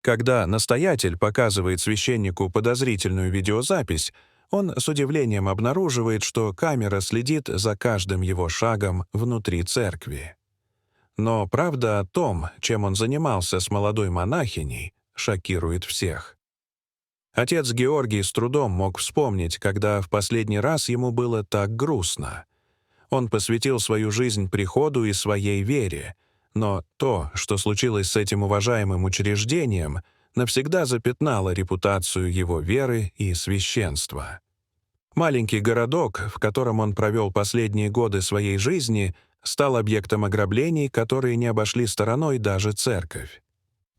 Когда настоятель показывает священнику подозрительную видеозапись, он с удивлением обнаруживает, что камера следит за каждым его шагом внутри церкви. Но правда о том, чем он занимался с молодой монахиней, шокирует всех. Отец Георгий с трудом мог вспомнить, когда в последний раз ему было так грустно. Он посвятил свою жизнь приходу и своей вере, но то, что случилось с этим уважаемым учреждением, навсегда запятнало репутацию его веры и священства. Маленький городок, в котором он провел последние годы своей жизни, стал объектом ограблений, которые не обошли стороной даже церковь.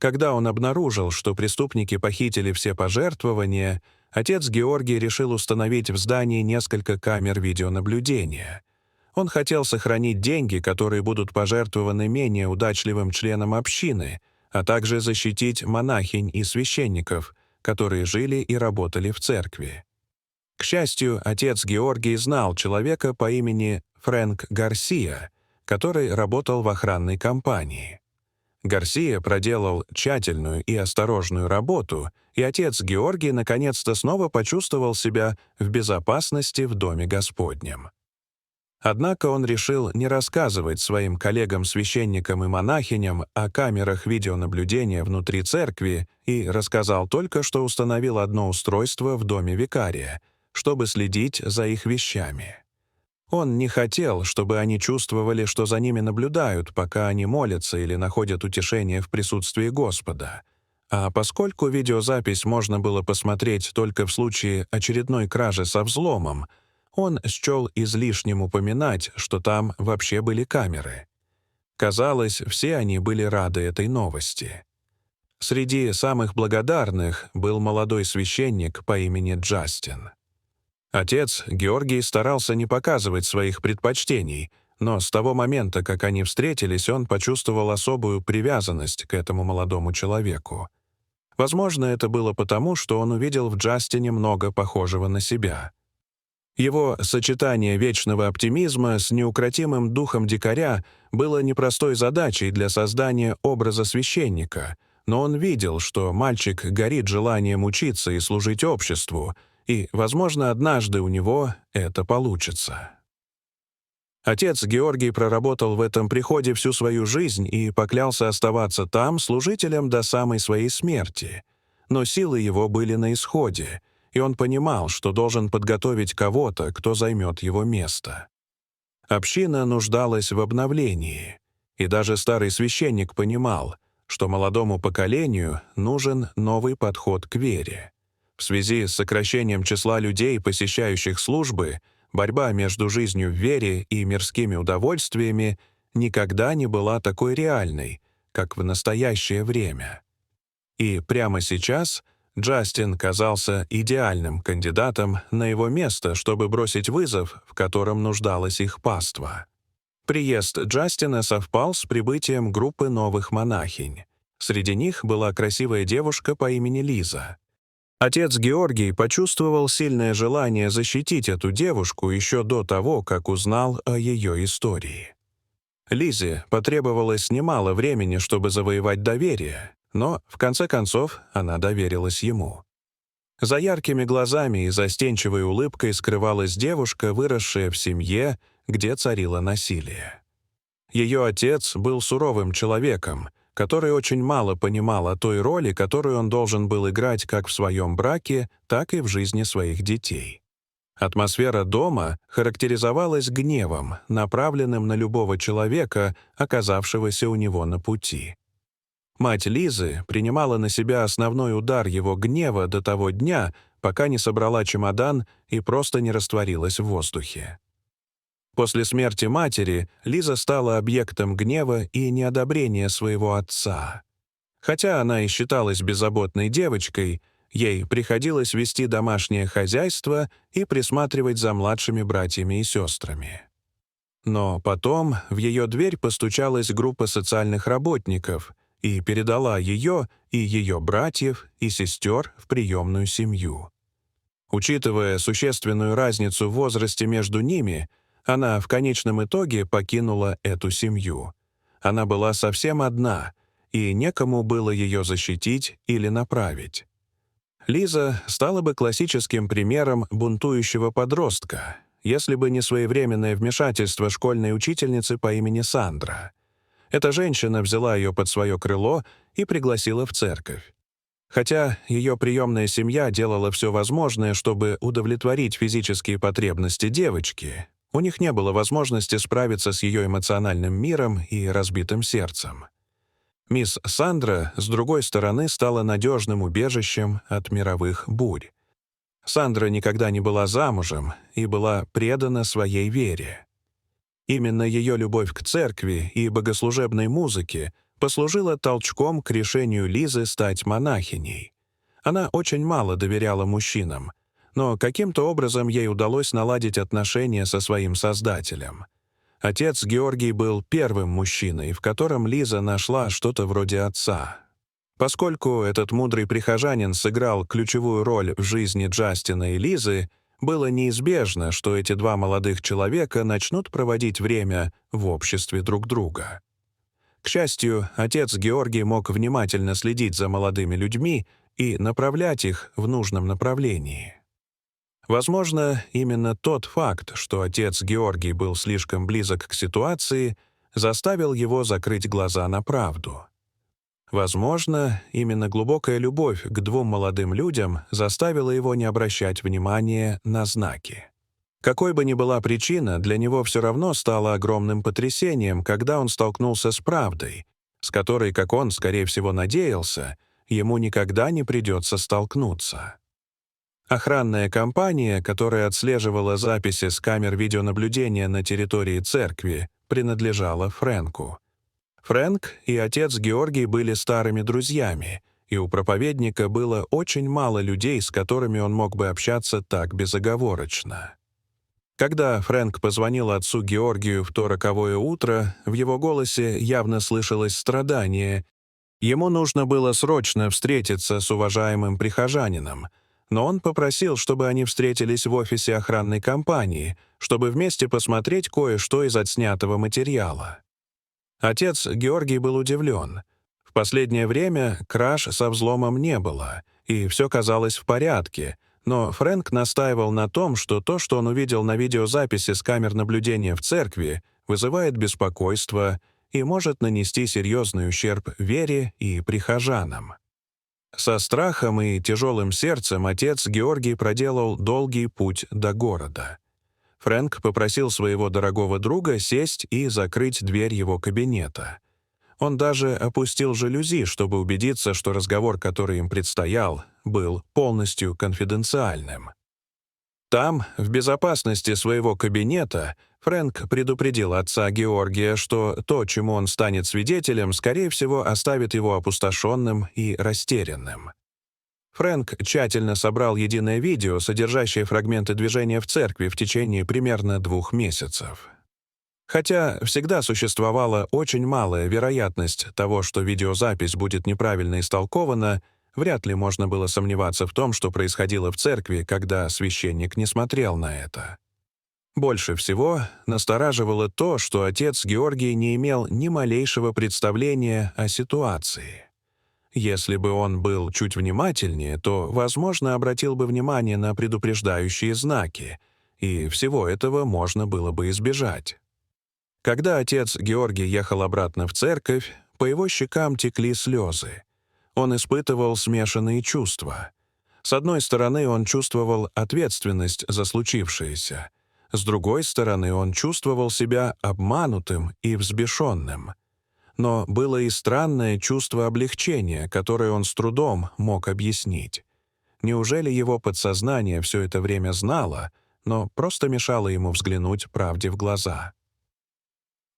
Когда он обнаружил, что преступники похитили все пожертвования, отец Георгий решил установить в здании несколько камер видеонаблюдения. Он хотел сохранить деньги, которые будут пожертвованы менее удачливым членам общины, а также защитить монахинь и священников, которые жили и работали в церкви. К счастью, отец Георгий знал человека по имени Фрэнк Гарсия, который работал в охранной компании. Гарсия проделал тщательную и осторожную работу, и отец Георгий наконец-то снова почувствовал себя в безопасности в Доме Господнем. Однако он решил не рассказывать своим коллегам-священникам и монахиням о камерах видеонаблюдения внутри церкви и рассказал только, что установил одно устройство в доме викария, чтобы следить за их вещами. Он не хотел, чтобы они чувствовали, что за ними наблюдают, пока они молятся или находят утешение в присутствии Господа. А поскольку видеозапись можно было посмотреть только в случае очередной кражи со взломом, он счел излишним упоминать, что там вообще были камеры. Казалось, все они были рады этой новости. Среди самых благодарных был молодой священник по имени Джастин. Отец Георгий старался не показывать своих предпочтений, но с того момента, как они встретились, он почувствовал особую привязанность к этому молодому человеку. Возможно, это было потому, что он увидел в Джастине много похожего на себя. Его сочетание вечного оптимизма с неукротимым духом дикаря было непростой задачей для создания образа священника, но он видел, что мальчик горит желанием учиться и служить обществу, и, возможно, однажды у него это получится. Отец Георгий проработал в этом приходе всю свою жизнь и поклялся оставаться там служителем до самой своей смерти, но силы его были на исходе, и он понимал, что должен подготовить кого-то, кто займет его место. Община нуждалась в обновлении, и даже старый священник понимал, что молодому поколению нужен новый подход к вере. В связи с сокращением числа людей, посещающих службы, борьба между жизнью в вере и мирскими удовольствиями никогда не была такой реальной, как в настоящее время. И прямо сейчас Джастин казался идеальным кандидатом на его место, чтобы бросить вызов, в котором нуждалась их паства. Приезд Джастина совпал с прибытием группы новых монахинь. Среди них была красивая девушка по имени Лиза. Отец Георгий почувствовал сильное желание защитить эту девушку еще до того, как узнал о ее истории. Лизе потребовалось немало времени, чтобы завоевать доверие, но, в конце концов, она доверилась ему. За яркими глазами и застенчивой улыбкой скрывалась девушка, выросшая в семье, где царило насилие. Ее отец был суровым человеком, который очень мало понимал о той роли, которую он должен был играть как в своем браке, так и в жизни своих детей. Атмосфера дома характеризовалась гневом, направленным на любого человека, оказавшегося у него на пути. Мать Лизы принимала на себя основной удар его гнева до того дня, пока не собрала чемодан и просто не растворилась в воздухе. После смерти матери Лиза стала объектом гнева и неодобрения своего отца. Хотя она и считалась беззаботной девочкой, ей приходилось вести домашнее хозяйство и присматривать за младшими братьями и сестрами. Но потом в ее дверь постучалась группа социальных работников и передала ее и ее братьев и сестер в приемную семью. Учитывая существенную разницу в возрасте между ними, она в конечном итоге покинула эту семью. Она была совсем одна, и некому было ее защитить или направить. Лиза стала бы классическим примером бунтующего подростка, если бы не своевременное вмешательство школьной учительницы по имени Сандра. Эта женщина взяла ее под свое крыло и пригласила в церковь. Хотя ее приемная семья делала все возможное, чтобы удовлетворить физические потребности девочки, у них не было возможности справиться с ее эмоциональным миром и разбитым сердцем. Мисс Сандра, с другой стороны, стала надежным убежищем от мировых бурь. Сандра никогда не была замужем и была предана своей вере. Именно ее любовь к церкви и богослужебной музыке послужила толчком к решению Лизы стать монахиней. Она очень мало доверяла мужчинам, но каким-то образом ей удалось наладить отношения со своим Создателем. Отец Георгий был первым мужчиной, в котором Лиза нашла что-то вроде отца. Поскольку этот мудрый прихожанин сыграл ключевую роль в жизни Джастина и Лизы, было неизбежно, что эти два молодых человека начнут проводить время в обществе друг друга. К счастью, отец Георгий мог внимательно следить за молодыми людьми и направлять их в нужном направлении. Возможно, именно тот факт, что отец Георгий был слишком близок к ситуации, заставил его закрыть глаза на правду. Возможно, именно глубокая любовь к двум молодым людям заставила его не обращать внимания на знаки. Какой бы ни была причина, для него все равно стало огромным потрясением, когда он столкнулся с правдой, с которой, как он, скорее всего, надеялся, ему никогда не придется столкнуться. Охранная компания, которая отслеживала записи с камер видеонаблюдения на территории церкви, принадлежала Фрэнку. Фрэнк и отец Георгий были старыми друзьями, и у проповедника было очень мало людей, с которыми он мог бы общаться так безоговорочно. Когда Фрэнк позвонил отцу Георгию в то роковое утро, в его голосе явно слышалось страдание. Ему нужно было срочно встретиться с уважаемым прихожанином, но он попросил, чтобы они встретились в офисе охранной компании, чтобы вместе посмотреть кое-что из отснятого материала. Отец Георгий был удивлен. В последнее время краж со взломом не было, и все казалось в порядке, но Фрэнк настаивал на том, что то, что он увидел на видеозаписи с камер наблюдения в церкви, вызывает беспокойство и может нанести серьезный ущерб вере и прихожанам. Со страхом и тяжелым сердцем отец Георгий проделал долгий путь до города. Фрэнк попросил своего дорогого друга сесть и закрыть дверь его кабинета. Он даже опустил жалюзи, чтобы убедиться, что разговор, который им предстоял, был полностью конфиденциальным. Там, в безопасности своего кабинета, Фрэнк предупредил отца Георгия, что то, чему он станет свидетелем, скорее всего, оставит его опустошенным и растерянным. Фрэнк тщательно собрал единое видео, содержащее фрагменты движения в церкви в течение примерно 2 месяцев. Хотя всегда существовала очень малая вероятность того, что видеозапись будет неправильно истолкована, вряд ли можно было сомневаться в том, что происходило в церкви, когда священник не смотрел на это. Больше всего настораживало то, что отец Георгий не имел ни малейшего представления о ситуации. Если бы он был чуть внимательнее, то, возможно, обратил бы внимание на предупреждающие знаки, и всего этого можно было бы избежать. Когда отец Георгий ехал обратно в церковь, по его щекам текли слезы. Он испытывал смешанные чувства. С одной стороны, он чувствовал ответственность за случившееся. С другой стороны, он чувствовал себя обманутым и взбешенным. Но было и странное чувство облегчения, которое он с трудом мог объяснить. Неужели его подсознание все это время знало, но просто мешало ему взглянуть правде в глаза?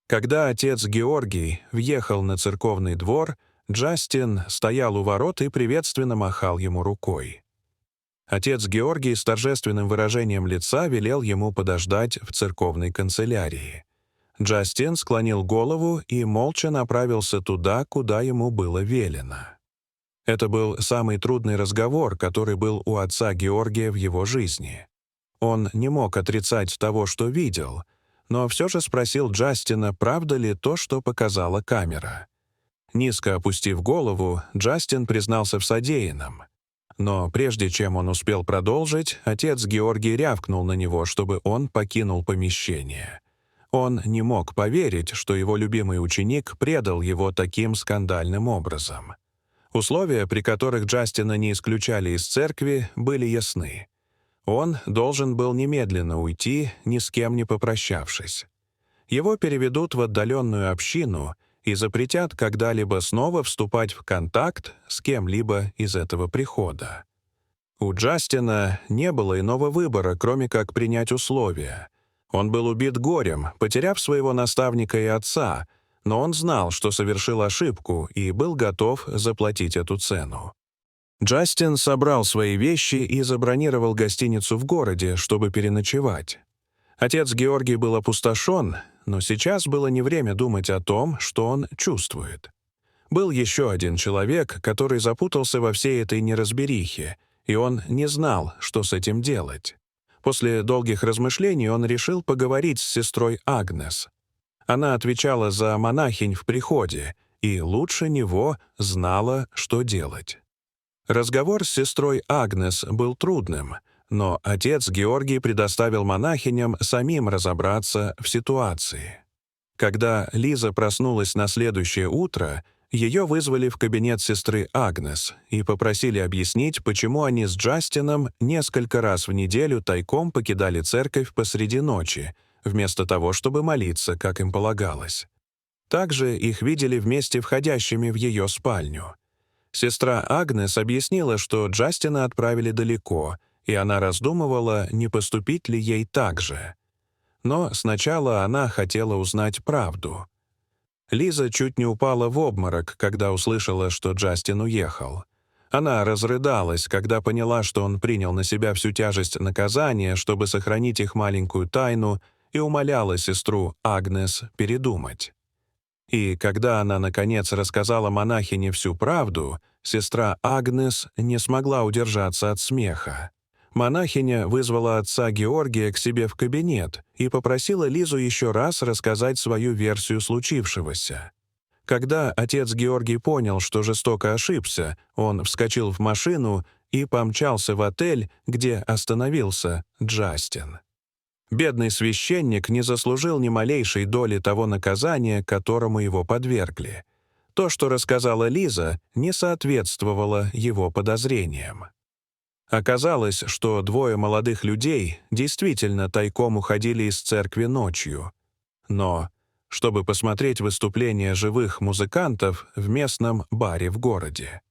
Когда отец Георгий въехал на церковный двор, Джастин стоял у ворот и приветственно махал ему рукой. Отец Георгий с торжественным выражением лица велел ему подождать в церковной канцелярии. Джастин склонил голову и молча направился туда, куда ему было велено. Это был самый трудный разговор, который был у отца Георгия в его жизни. Он не мог отрицать того, что видел, но все же спросил Джастина, правда ли то, что показала камера. Низко опустив голову, Джастин признался в содеянном. Но прежде чем он успел продолжить, отец Георгий рявкнул на него, чтобы он покинул помещение. Он не мог поверить, что его любимый ученик предал его таким скандальным образом. Условия, при которых Джастина не исключали из церкви, были ясны. Он должен был немедленно уйти, ни с кем не попрощавшись. Его переведут в отдаленную общину и запретят когда-либо снова вступать в контакт с кем-либо из этого прихода. У Джастина не было иного выбора, кроме как принять условия. Он был убит горем, потеряв своего наставника и отца, но он знал, что совершил ошибку, и был готов заплатить эту цену. Джастин собрал свои вещи и забронировал гостиницу в городе, чтобы переночевать. Отец Георгий был опустошен, но сейчас было не время думать о том, что он чувствует. Был еще один человек, который запутался во всей этой неразберихе, и он не знал, что с этим делать. После долгих размышлений он решил поговорить с сестрой Агнес. Она отвечала за монахинь в приходе и лучше него знала, что делать. Разговор с сестрой Агнес был трудным, но отец Георгий предоставил монахиням самим разобраться в ситуации. Когда Лиза проснулась на следующее утро, ее вызвали в кабинет сестры Агнес и попросили объяснить, почему они с Джастином несколько раз в неделю тайком покидали церковь посреди ночи, вместо того, чтобы молиться, как им полагалось. Также их видели вместе входящими в ее спальню. Сестра Агнес объяснила, что Джастина отправили далеко, и она раздумывала, не поступить ли ей так же. Но сначала она хотела узнать правду. Лиза чуть не упала в обморок, когда услышала, что Джастин уехал. Она разрыдалась, когда поняла, что он принял на себя всю тяжесть наказания, чтобы сохранить их маленькую тайну, и умоляла сестру Агнес передумать. И когда она, наконец, рассказала монахине всю правду, сестра Агнес не смогла удержаться от смеха. Монахиня вызвала отца Георгия к себе в кабинет и попросила Лизу еще раз рассказать свою версию случившегося. Когда отец Георгий понял, что жестоко ошибся, он вскочил в машину и помчался в отель, где остановился Джастин. Бедный священник не заслужил ни малейшей доли того наказания, которому его подвергли. То, что рассказала Лиза, не соответствовало его подозрениям. Оказалось, что двое молодых людей действительно тайком уходили из церкви ночью. Но чтобы посмотреть выступление живых музыкантов в местном баре в городе.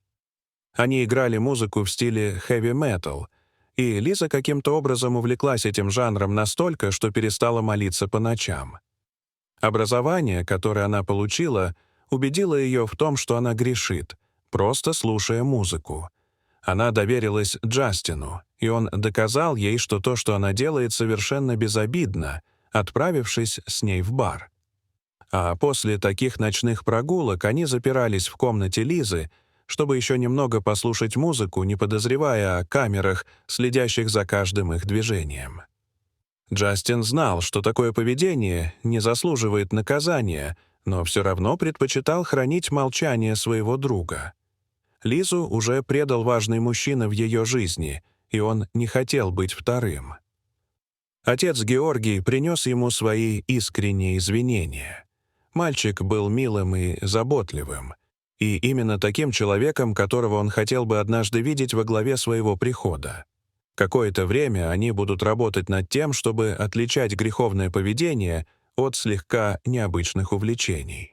Они играли музыку в стиле хэви-метал, и Лиза каким-то образом увлеклась этим жанром настолько, что перестала молиться по ночам. Образование, которое она получила, убедило ее в том, что она грешит, просто слушая музыку. Она доверилась Джастину, и он доказал ей, что то, что она делает, совершенно безобидно, отправившись с ней в бар. А после таких ночных прогулок они запирались в комнате Лизы, чтобы еще немного послушать музыку, не подозревая о камерах, следящих за каждым их движением. Джастин знал, что такое поведение не заслуживает наказания, но все равно предпочитал хранить молчание своего друга. Лизу уже предал важный мужчина в ее жизни, и он не хотел быть вторым. Отец Георгий принес ему свои искренние извинения. Мальчик был милым и заботливым, и именно таким человеком, которого он хотел бы однажды видеть во главе своего прихода. Какое-то время они будут работать над тем, чтобы отличать греховное поведение от слегка необычных увлечений.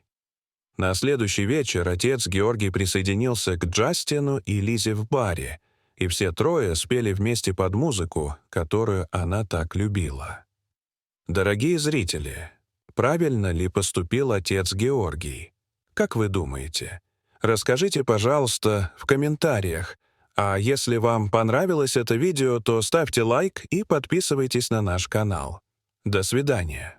На следующий вечер отец Георгий присоединился к Джастину и Лизе в баре, и все трое спели вместе под музыку, которую она так любила. Дорогие зрители, правильно ли поступил отец Георгий? Как вы думаете? Расскажите, пожалуйста, в комментариях. А если вам понравилось это видео, то ставьте лайк и подписывайтесь на наш канал. До свидания.